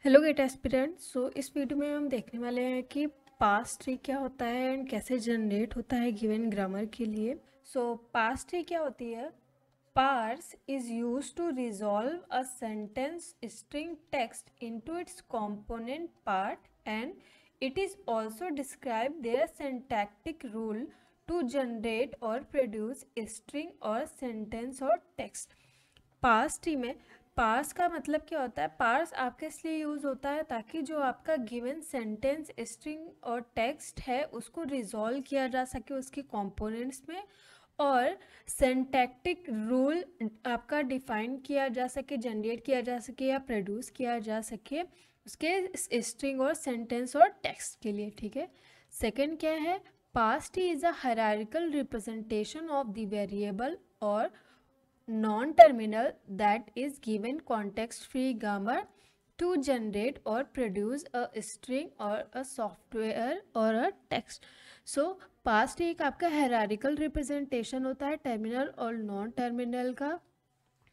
Hello gate aspirant. सो इस video में हम देखने वाले हैं कि पास्ट ट्री क्या होता है एंड कैसे जनरेट होता है गिवन ग्रामर के लिए। सो पास्ट ट्री क्या होती है? Parse is use to resolve a sentence string text into its component part and it is also describe their syntactic rule to generate और प्रोड्यूस स्ट्रिंग और सेंटेंस और टेक्स्ट। पार्स ट्री में parse का मतलब क्या होता है? पार्स आपके इसलिए यूज़ होता है ताकि जो आपका गिवन सेंटेंस स्ट्रिंग और टेक्स्ट है उसको रिजॉल्व किया जा सके उसके कंपोनेंट्स में, और सिंटैक्टिक रूल आपका डिफाइन किया जा सके, जनरेट किया जा सके या प्रोड्यूस किया जा सके उसके स्ट्रिंग और सेंटेंस और टेक्स्ट के लिए। ठीक है। सेकंड क्या है? Past is a hierarchical representation of the variable और non-terminal that is given context-free grammar to generate or produce a string or a software or a text. So past एक आपका hierarchical representation होता है terminal और non terminal का।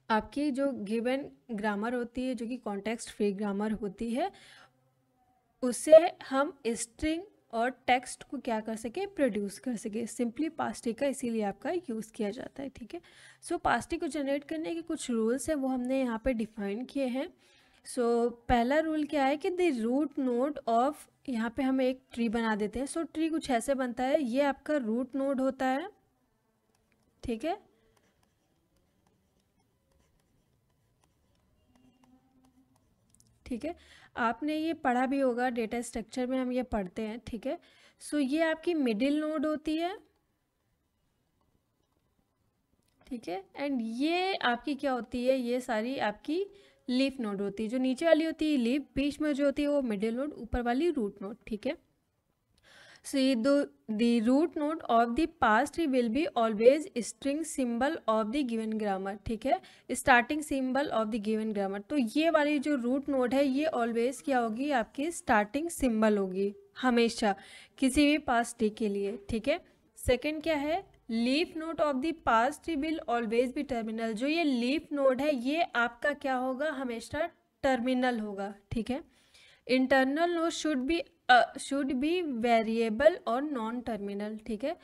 आपकी जो given grammar होती है जो कि कॉन्टेक्स्ट फ्री ग्रामर होती है उससे हम स्ट्रिंग और टेक्स्ट को क्या कर सके, प्रोड्यूस कर सके। सिंपली पास्टी का इसीलिए आपका यूज़ किया जाता है। ठीक है। सो पास्टी को जनरेट करने के कुछ रूल्स हैं वो हमने यहाँ पे डिफाइन किए हैं। सो पहला रूल क्या है कि द रूट नोड ऑफ, यहाँ पे हम एक ट्री बना देते हैं। सो ट्री कुछ ऐसे बनता है, ये आपका रूट नोड होता है। ठीक है। ठीक है, आपने ये पढ़ा भी होगा, डेटा स्ट्रक्चर में हम ये पढ़ते हैं। ठीक है। सो ये आपकी मिडिल नोड होती है। ठीक है। एंड ये आपकी क्या होती है? ये सारी आपकी लीफ नोड होती है। जो नीचे वाली होती है लीफ, बीच में जो होती है वो मिडिल नोड, ऊपर वाली रूट नोड। ठीक है। So the root node of the past tree will be always string symbol of the given grammar। ठीक है, starting symbol of the given grammar। तो ये वाली जो रूट नोड है ये ऑलवेज क्या होगी? आपकी स्टार्टिंग सिंबल होगी हमेशा किसी भी पास्ट ट्री के लिए। ठीक है। सेकंड क्या है? Leaf node of the past tree will always be terminal. जो ये लीफ नोड है ये आपका क्या होगा? हमेशा टर्मिनल होगा। ठीक है। Internal node should be variable और नॉन टर्मिनल। ठीक है।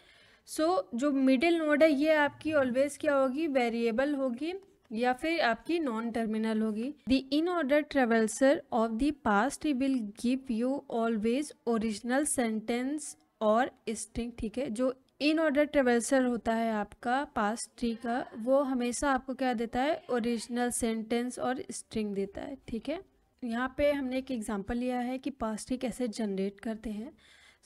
सो जो मिडिल नोड है ये आपकी ऑलवेज क्या होगी? वेरिएबल होगी या फिर आपकी नॉन टर्मिनल होगी। The in order traversal of the past will give you always original sentence और स्ट्रिंग। ठीक है। जो इन ऑर्डर ट्रेवल्सर होता है आपका पास्ट ट्री का, वो हमेशा आपको क्या देता है? ओरिजिनल सेंटेंस और स्ट्रिंग देता है। ठीक है। यहाँ पे हमने एक एग्जांपल लिया है कि पास्ट ट्री कैसे जनरेट करते हैं।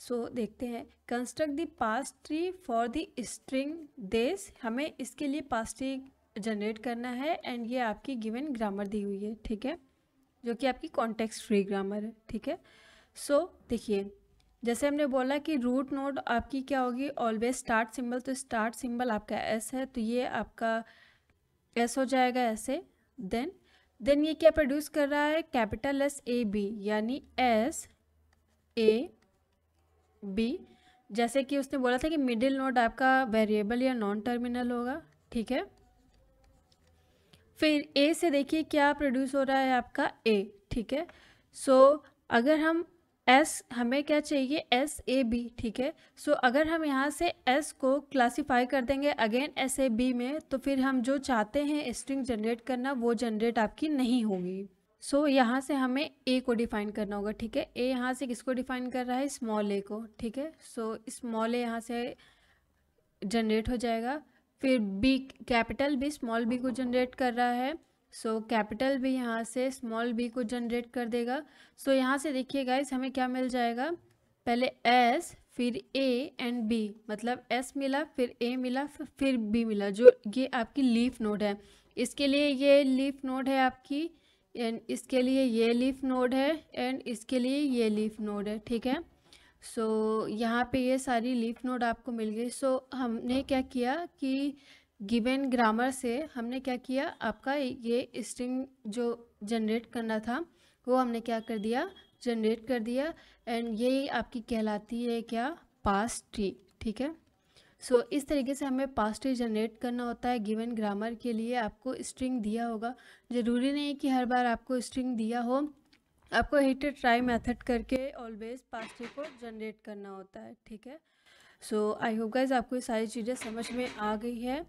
सो देखते हैं। Construct the past tree for the string देस। हमें इसके लिए पास्ट ट्री जनरेट करना है एंड ये आपकी गिवन ग्रामर दी हुई है। ठीक है, जो कि आपकी कॉन्टेक्स्ट फ्री ग्रामर है। ठीक है। सो देखिए, जैसे हमने बोला कि रूट नोड आपकी क्या होगी? Always start symbol. तो स्टार्ट सिंबल आपका एस है तो ये आपका एस हो जाएगा ऐसे। देन ये क्या प्रोड्यूस कर रहा है? कैपिटल एस ए बी, यानी एस ए बी। जैसे कि उसने बोला था कि मिडिल नोड आपका वेरिएबल या नॉन टर्मिनल होगा। ठीक है। फिर ए से देखिए क्या प्रोड्यूस हो रहा है? आपका ए। ठीक है। सो अगर हम एस, हमें क्या चाहिए? S A B. ठीक है। सो अगर हम यहाँ से एस को क्लासीफाई कर देंगे अगेन एस ए बी में, तो फिर हम जो चाहते हैं स्ट्रिंग जनरेट करना वो जनरेट आपकी नहीं होगी। सो यहाँ से हमें ए को डिफाइन करना होगा। ठीक है। ए यहाँ से किसको डिफाइन कर रहा है? स्मॉल ए को। ठीक है। सो स्मॉल ए यहाँ से जनरेट हो जाएगा। फिर B, capital B small B को जनरेट कर रहा है। सो कैपिटल बी यहाँ से स्मॉल बी को जनरेट कर देगा। सो यहाँ से देखिए गाइस हमें क्या मिल जाएगा? पहले एस, फिर ए एंड बी, मतलब एस मिला, फिर ए मिला, फिर बी मिला। जो ये आपकी लीफ नोड है, इसके लिए ये लीफ नोड है आपकी, एंड इसके लिए ये लीफ नोड है, एंड इसके लिए ये लीफ नोड है। ठीक है। सो यहाँ पे ये सारी लीफ नोड आपको मिल गई। सो हमने क्या किया कि गिवन ग्रामर से हमने क्या किया? आपका ये स्ट्रिंग जो जनरेट करना था वो हमने क्या कर दिया? जनरेट कर दिया। एंड ये आपकी कहलाती है क्या? Past tree. ठीक है। सो इस तरीके से हमें पास्ट ट्री जनरेट करना होता है गिवन ग्रामर के लिए। आपको स्ट्रिंग दिया होगा, ज़रूरी नहीं कि हर बार आपको स्ट्रिंग दिया हो, आपको हिट ट्राई मेथड करके ऑलवेज पास्ट रिकॉर्ड जनरेट करना होता है, ठीक है। सो आई होप गाइज आपको ये सारी चीज़ें समझ में आ गई है।